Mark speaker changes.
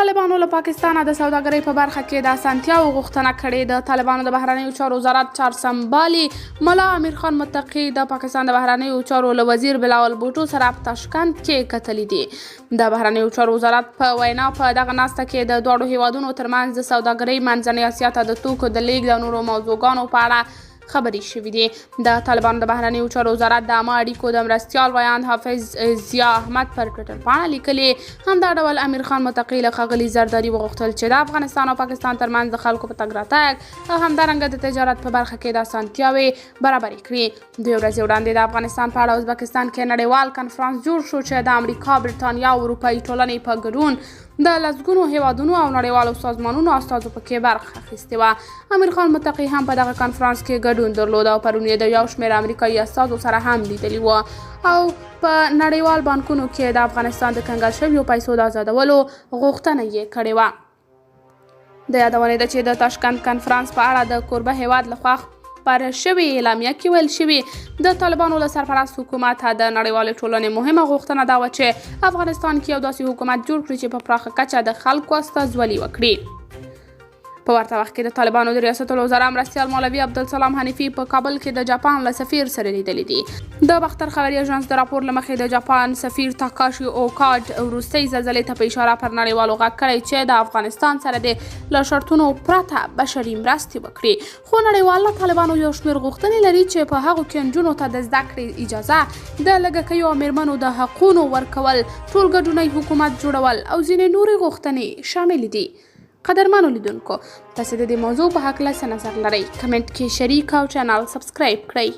Speaker 1: طالبانو له پاکستانه د سوداګرۍ په برخه کې د اسانتیاو غوښتنه کړې. د طالبانو د بهرنیو چارو وزارت چارسمبالي ملا امیر خان متقي د پاکستان د بهرنیو چارو له وزیر بلاول بوټو سره په تاشکند کې کتلي دي. د بهرنیو چارو وزارت په وینا په دغه ناسته کې د دواړو هیوادونو ترمنځ د سوداګرۍ منځنۍ اسیا ته د توکو د لیږد او نورو موضوعګانو په اړه خبرې شوې دي. د طالبانو د بهرنیو چارو وزارت د عامه اړیکو د مرستیال ویاند حافظ ضیا احمد پر ټویټر پاڼه لیکلي، همدا ډول امیر خان متقي له ښاغلي زرداري وغوښتل چې د افغانستان او پاکستان ترمنځ د خلکو په تګ راتګ او همدارنګه د تجارت په برخه کې د اسانتیاوې برابرې کړي. 2 ورځې وړاندې د افغانستان په اړه ازبکستان کې نړیوال کنفرانس جوړ شو چې د امریکا، برټانیا او اروپایي ټولنې په ګډون د لسګونو هیوادونو او نړیوالو سازمانونو استازو پکې برخه اخیستې وه. امیر خان متقي هم په دغه کنفرانس کې ګډون درلود او پرون یې د یو شمېر امریکایي استازو سره هم لیدلي وو او په نړیوال بانکونو کې د افغانستان د کنګل شویو پیسو د آزادولو غوښتنه یې کړې وه. د یادونې ده چې د تاشکند کنفرانس په اړه د کوربه هیواد لخوا خپاره شوې اعلامیه کې ویل شوي د طالبانو له سرپرست حکومت د نړیوالې ټولنې مهمه غوښتنه دا وه چې افغانستان کې یو داسې حکومت جوړ کړي چې په پراخه کچه د خلکو استازولي وکړي. په ورته وخت کې د طالبانو د ریاست الوزرا مرستیال مولوي عبدالسلام حنیفي په کابل کې د جاپان له سفیر سره لیدلي دي. د باختر خبري اژانس د راپور له مخې د جاپان سفیر تاکاشي اوکاډ وروستۍ زلزلې ته په اشاره پر نړیوالو غږ کړی چې د افغانستان سره د له شرطونو پرته بشري مرستې وکړي. خو نړیوال له طالبانو یو شمېر غوښتنې لري چې په هغو کې نجونو ته د زده کړې اجازه، د لږکیو او میرمنو د حقونو ورکول، ټولګډونی حکومت جوړول او ځینې نورې غوښتنې شامل دي. قدرمنو لیدونکو، تاسو د دې موضوع په هکله څه نظر لرئ؟ کمنټ کې شریک او چینل سبسکرایب کړئ.